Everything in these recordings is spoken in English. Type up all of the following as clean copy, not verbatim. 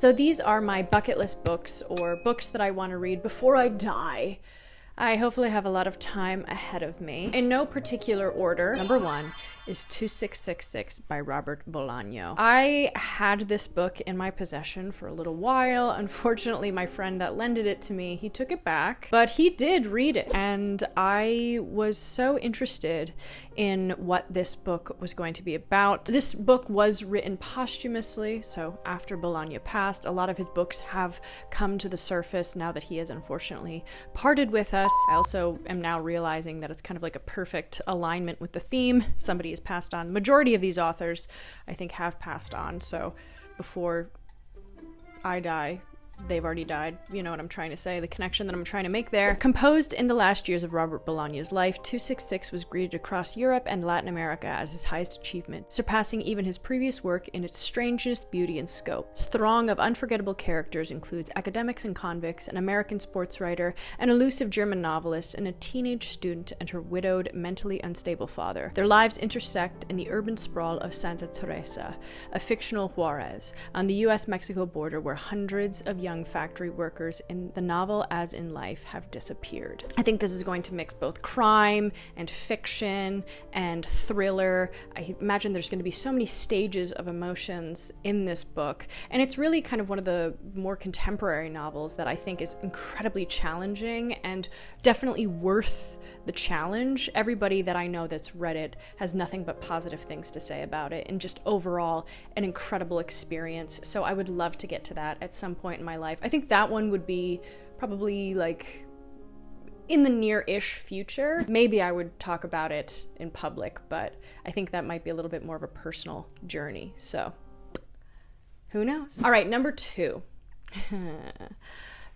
So these are my bucket list books, or books that I want to read before I die. I hopefully have a lot of time ahead of me. In no particular order, number one is 2666 by Robert Bolaño. I had this book in my possession for a little while. Unfortunately, my friend that lended it to me, he took it back, but he did read it. And I was so interested in what this book was going to be about. This book was written posthumously, so after Bolaño passed. A lot of his books have come to the surface now that he has unfortunately parted with us. I also am now realizing that it's kind of like a perfect alignment with the theme. Somebody has passed on. Majority of these authors, I think, have passed on, so before I die, they've already died. You know what I'm trying to say, the connection that I'm trying to make there. Composed in the last years of Robert Bolaño's life, 266 was greeted across Europe and Latin America as his highest achievement, surpassing even his previous work in its strangeness, beauty, and scope. Its throng of unforgettable characters includes academics and convicts, an American sports writer, an elusive German novelist, and a teenage student and her widowed, mentally unstable father. Their lives intersect in the urban sprawl of Santa Teresa, a fictional Juarez, on the US-Mexico border where hundreds of young factory workers in the novel as in life have disappeared. I think this is going to mix both crime and fiction and thriller. I imagine there's going to be so many stages of emotions in this book, and it's really kind of one of the more contemporary novels that I think is incredibly challenging and definitely worth the challenge. Everybody that I know that's read it has nothing but positive things to say about it, and just overall an incredible experience. So I would love to get to that at some point in my life. I think that one would be probably like in the near-ish future. Maybe I would talk about it in public, but I think that might be a little bit more of a personal journey. So who knows? All right, number two.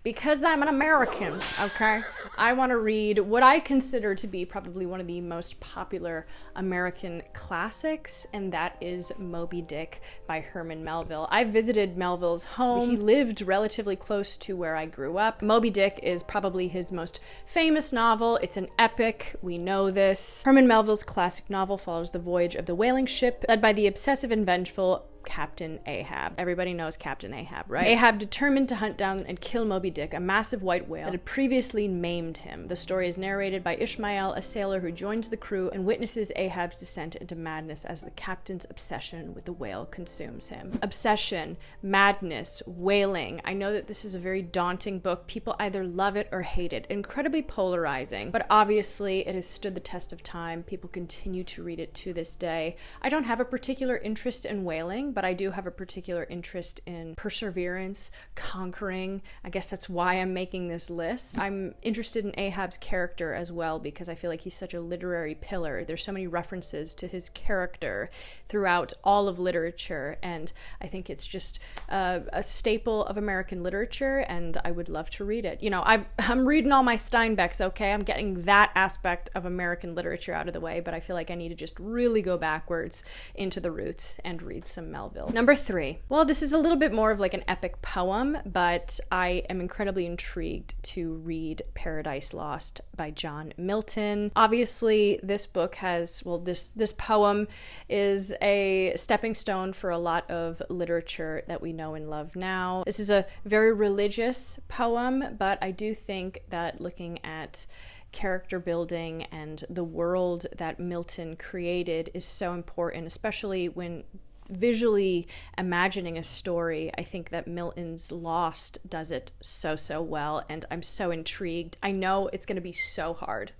Because I'm an American, okay, I want to read what I consider to be probably one of the most popular American classics, and that is Moby Dick by Herman Melville. I visited Melville's home. He lived relatively close to where I grew up. Moby Dick is probably his most famous novel. It's an epic. We know this. Herman Melville's classic novel follows the voyage of the whaling ship led by the obsessive and vengeful Captain Ahab. Everybody knows Captain Ahab, right? Ahab determined to hunt down and kill Moby Dick, a massive white whale that had previously maimed him. The story is narrated by Ishmael, a sailor who joins the crew and witnesses Ahab's descent into madness as the captain's obsession with the whale consumes him. Obsession, madness, whaling. I know that this is a very daunting book. People either love it or hate it. Incredibly polarizing, but obviously it has stood the test of time. People continue to read it to this day. I don't have a particular interest in whaling, but I do have a particular interest in perseverance, conquering. I guess that's why I'm making this list. I'm interested in Ahab's character as well, because I feel like he's such a literary pillar. There's so many references to his character throughout all of literature, and I think it's just a staple of American literature, and I would love to read it. You know, I'm reading all my Steinbecks, okay? I'm getting that aspect of American literature out of the way, but I feel like I need to just really go backwards into the roots and read some Melville. Number three. Well, this is a little bit more of like an epic poem, but I am incredibly intrigued to read Paradise Lost by John Milton. Obviously, this book has, well, this poem is a stepping stone for a lot of literature that we know and love now. This is a very religious poem, but I do think that looking at character building and the world that Milton created is so important, especially when visually imagining a story. I think that Milton's Lost does it so well, and I'm so intrigued. I know it's going to be so hard.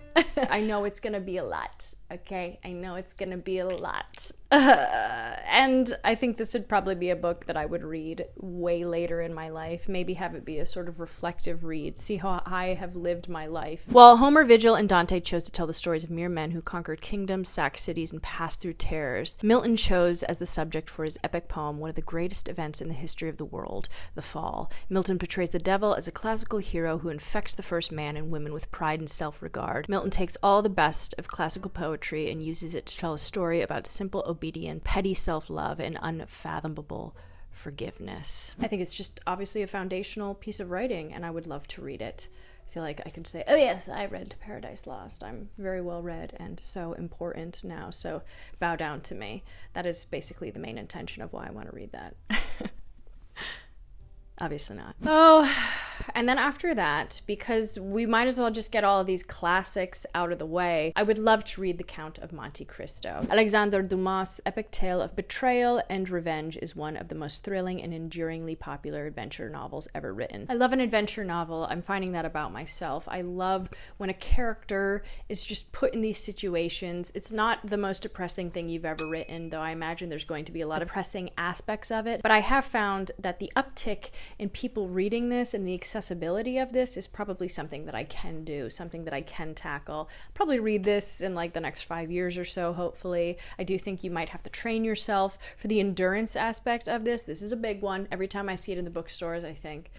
I know it's going to be a lot, okay? I know it's going to be a lot. And I think this would probably be a book that I would read way later in my life, maybe have it be a sort of reflective read, see how I have lived my life. While Homer, Virgil, and Dante chose to tell the stories of mere men who conquered kingdoms, sacked cities, and passed through terrors, Milton chose as the subject for his epic poem one of the greatest events in the history of the world, the Fall. Milton portrays the devil as a classical hero who infects the first man and women with pride and self-regard. Milton takes all the best of classical poetry and uses it to tell a story about simple obedience, petty self-love, and unfathomable forgiveness. I think it's just obviously a foundational piece of writing, and I would love to read it. I feel like I can say, oh yes, I read Paradise Lost. I'm very well read and so important now, so bow down to me. That is basically the main intention of why I want to read that. Obviously not. Oh, and then after that, because we might as well just get all of these classics out of the way, I would love to read The Count of Monte Cristo. Alexandre Dumas' epic tale of betrayal and revenge is one of the most thrilling and enduringly popular adventure novels ever written. I love an adventure novel. I'm finding that about myself. I love when a character is just put in these situations. It's not the most depressing thing you've ever written, though I imagine there's going to be a lot of depressing aspects of it. But I have found that the uptick in people reading this and the accessibility of this is probably something that I can do, something that I can tackle. Probably read this in like the next 5 years or so, hopefully. I do think you might have to train yourself for the endurance aspect of this. This is a big one. Every time I see it in the bookstores, I think,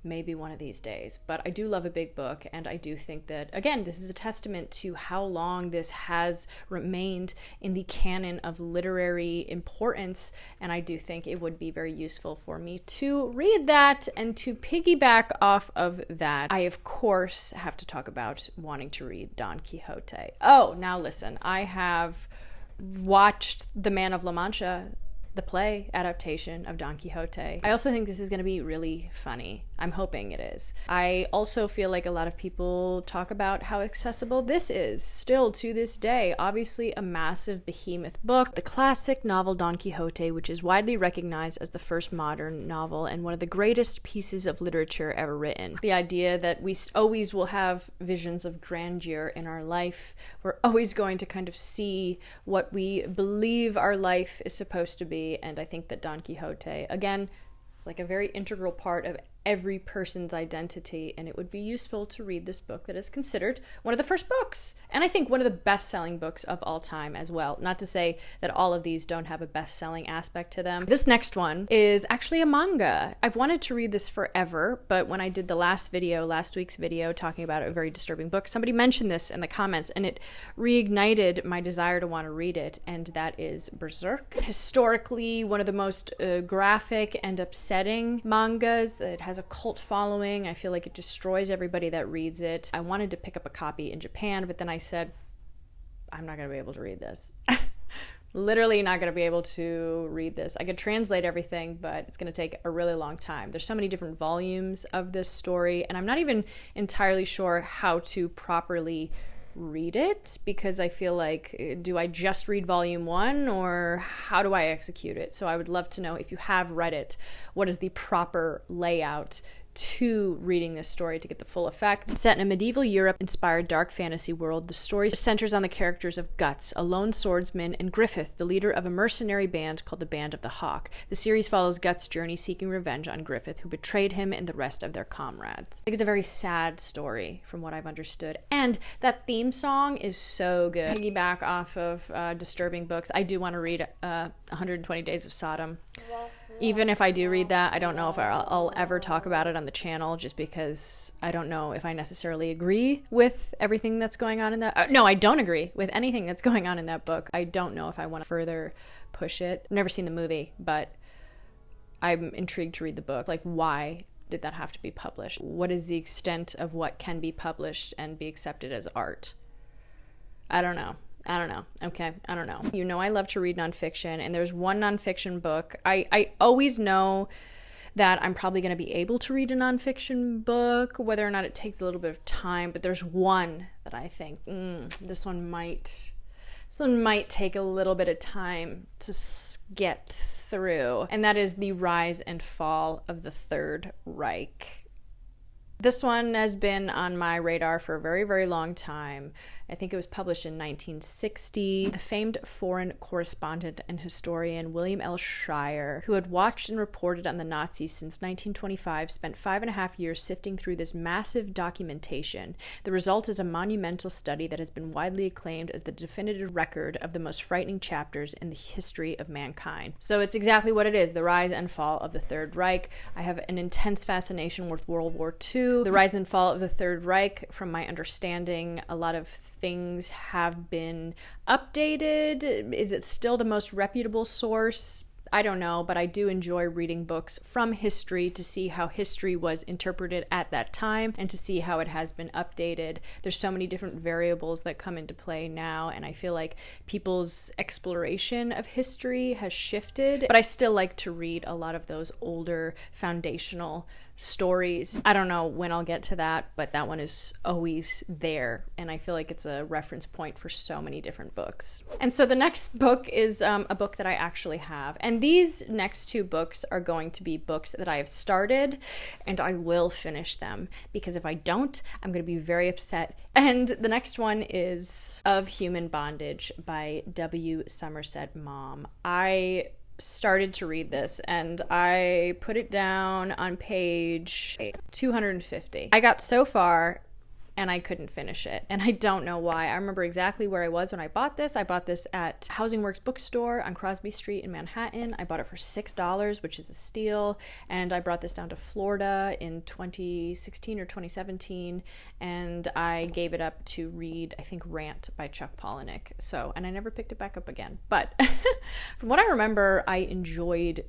maybe one of these days. But I do love a big book, and I do think that, again, this is a testament to how long this has remained in the canon of literary importance, and I do think it would be very useful for me to read that. And to piggyback off of that, I of course have to talk about wanting to read Don Quixote. Oh, now listen, I have watched The Man of La Mancha, the play adaptation of Don Quixote. I also think this is going to be really funny. I'm hoping it is. I also feel like a lot of people talk about how accessible this is still to this day. Obviously a massive behemoth book. The classic novel Don Quixote, which is widely recognized as the first modern novel and one of the greatest pieces of literature ever written. The idea that we always will have visions of grandeur in our life. We're always going to kind of see what we believe our life is supposed to be. And I think that Don Quixote, again, is like a very integral part of every person's identity, and it would be useful to read this book that is considered one of the first books, and I think one of the best-selling books of all time as well. Not to say that all of these don't have a best-selling aspect to them. This next one is actually a manga. I've wanted to read this forever, but when I did the last week's video talking about a very disturbing book, somebody mentioned this in the comments, and it reignited my desire to want to read it, and that is Berserk. Historically, one of the most graphic and upsetting mangas. It has a cult following. I feel like it destroys everybody that reads it. I wanted to pick up a copy in Japan, but then I said, I'm not going to be able to read this. Literally not going to be able to read this. I could translate everything, but it's going to take a really long time. There's so many different volumes of this story, and I'm not even entirely sure how to properly read it, because I feel like, do I just read volume 1, or how do I execute it? So I would love to know, if you have read it, what is the proper layout to reading this story to get the full effect. Set in a medieval Europe-inspired dark fantasy world, the story centers on the characters of Guts, a lone swordsman, and Griffith, the leader of a mercenary band called the Band of the Hawk. The series follows Guts' journey seeking revenge on Griffith, who betrayed him and the rest of their comrades. I think it's a very sad story, from what I've understood, and that theme song is so good. Piggyback off of disturbing books, I do want to read 120 Days of Sodom. Even if I do read that, I don't know if I'll ever talk about it on the channel, just because I don't know if I necessarily agree with everything that's going on in that. No, I don't agree with anything that's going on in that book. I don't know if I want to further push it. I've never seen the movie, but I'm intrigued to read the book. Like, why did that have to be published? What is the extent of what can be published and be accepted as art? I don't know. Okay, I don't know. You know I love to read nonfiction, and there's one nonfiction book. I always know that I'm probably going to be able to read a nonfiction book, whether or not it takes a little bit of time, but there's one that I think, this one might take a little bit of time to get through, and that is The Rise and Fall of the Third Reich. This one has been on my radar for a very, very long time. I think it was published in 1960. The famed foreign correspondent and historian William L. Shirer, who had watched and reported on the Nazis since 1925, spent 5.5 years sifting through this massive documentation. The result is a monumental study that has been widely acclaimed as the definitive record of the most frightening chapters in the history of mankind. So it's exactly what it is, the rise and fall of the Third Reich. I have an intense fascination with World War II. The rise and fall of the Third Reich, from my understanding, a lot of things have been updated. Is it still the most reputable source? I don't know, but I do enjoy reading books from history to see how history was interpreted at that time and to see how it has been updated. There's so many different variables that come into play now, and I feel like people's exploration of history has shifted, but I still like to read a lot of those older foundational stories. I don't know when I'll get to that, but that one is always there, and I feel like it's a reference point for so many different books. And so the next book is a book that I actually have, and these next two books are going to be books that I have started, and I will finish them, because if I don't, I'm going to be very upset. And the next one is Of Human Bondage by W. Somerset Maugham. I started to read this and I put it down on page 250. I got so far and I couldn't finish it, and I don't know why. I remember exactly where I was when I bought this. I bought this at Housing Works bookstore on Crosby Street in Manhattan. I bought it for $6, which is a steal, and I brought this down to Florida in 2016 or 2017, and I gave it up to read, I think, Rant by Chuck Palahniuk. So, and I never picked it back up again. But from what I remember, I enjoyed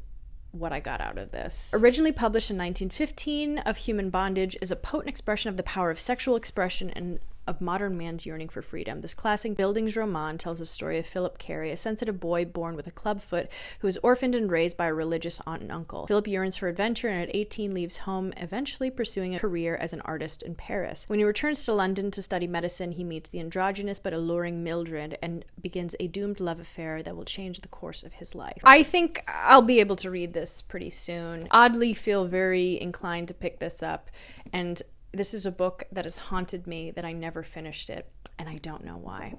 what I got out of this. Originally published in 1915, Of Human Bondage is a potent expression of the power of sexual expression and of modern man's yearning for freedom. This classic Bildungsroman tells the story of Philip Carey, a sensitive boy born with a club foot who is orphaned and raised by a religious aunt and uncle. Philip yearns for adventure and at 18 leaves home, eventually pursuing a career as an artist in Paris. When he returns to London to study medicine, he meets the androgynous but alluring Mildred and begins a doomed love affair that will change the course of his life. I think I'll be able to read this pretty soon. Oddly feel very inclined to pick this up, and this is a book that has haunted me that I never finished it, and I don't know why.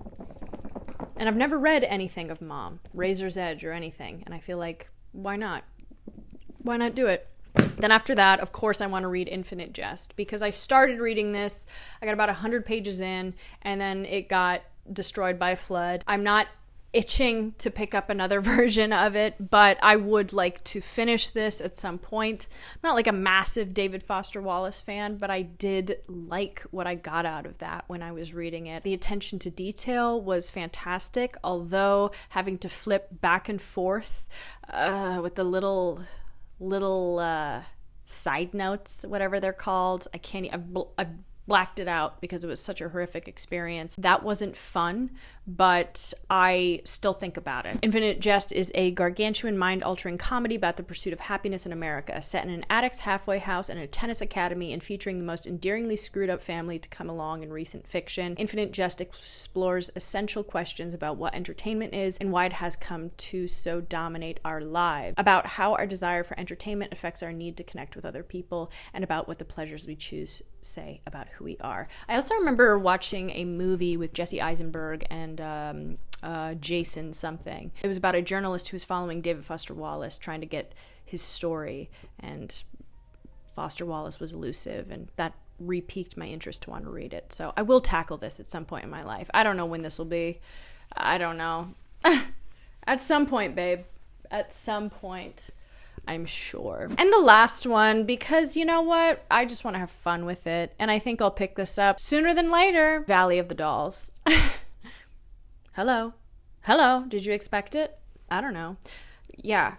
And I've never read anything of Maugham, Razor's Edge or anything, and I feel like, why not? Why not do it? Then after that, of course, I want to read Infinite Jest, because I started reading this, I got about 100 pages in, and then it got destroyed by a flood. I'm not itching to pick up another version of it, but I would like to finish this at some point. I'm not like a massive David Foster Wallace fan, but I did like what I got out of that when I was reading it. The attention to detail was fantastic, although having to flip back and forth with the little side notes, whatever they're called. I blacked it out because it was such a horrific experience. That wasn't fun, but I still think about it. Infinite Jest is a gargantuan, mind-altering comedy about the pursuit of happiness in America, set in an addict's halfway house and a tennis academy, and featuring the most endearingly screwed-up family to come along in recent fiction. Infinite Jest explores essential questions about what entertainment is and why it has come to so dominate our lives, about how our desire for entertainment affects our need to connect with other people, and about what the pleasures we choose say about who we are. I also remember watching a movie with Jesse Eisenberg and Jason something. It was about a journalist who was following David Foster Wallace, trying to get his story, and Foster Wallace was elusive, and that re-piqued my interest to want to read it. So I will tackle this at some point in my life. I don't know when this will be. I don't know. At some point, babe. At some point, I'm sure. And the last one, because you know what? I just want to have fun with it, and I think I'll pick this up sooner than later. Valley of the Dolls. Hello. Hello. Did you expect it? I don't know. Yeah,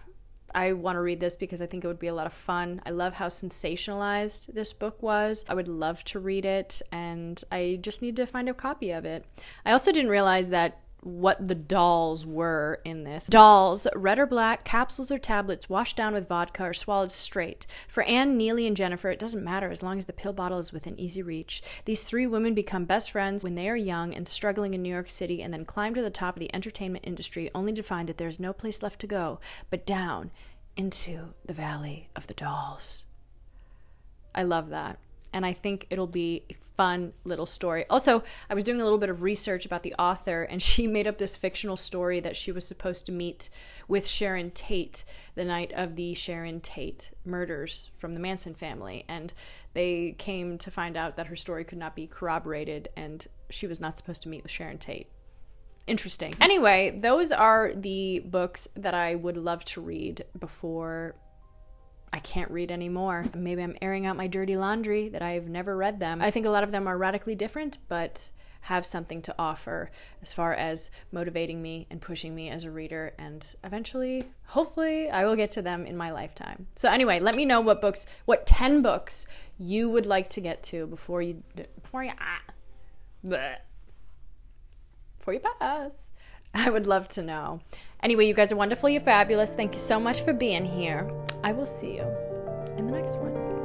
I want to read this because I think it would be a lot of fun. I love how sensationalized this book was. I would love to read it, and I just need to find a copy of it. I also didn't realize that what the dolls were in this. Dolls, red or black, capsules or tablets, washed down with vodka or swallowed straight. For Anne, Neely, and Jennifer, it doesn't matter as long as the pill bottle is within easy reach. These three women become best friends when they are young and struggling in New York City, and then climb to the top of the entertainment industry only to find that there is no place left to go but down into the Valley of the Dolls. I love that. And I think it'll be a fun little story. Also, I was doing a little bit of research about the author, and she made up this fictional story that she was supposed to meet with Sharon Tate the night of the Sharon Tate murders from the Manson family. And they came to find out that her story could not be corroborated, and she was not supposed to meet with Sharon Tate. Interesting. Anyway, those are the books that I would love to read before I can't read anymore. Maybe I'm airing out my dirty laundry that I've never read them. I think a lot of them are radically different, but have something to offer as far as motivating me and pushing me as a reader. And eventually, hopefully, I will get to them in my lifetime. So anyway, let me know what 10 books you would like to get to before you pass. I would love to know. Anyway, you guys are wonderful. You're fabulous. Thank you so much for being here. I will see you in the next one.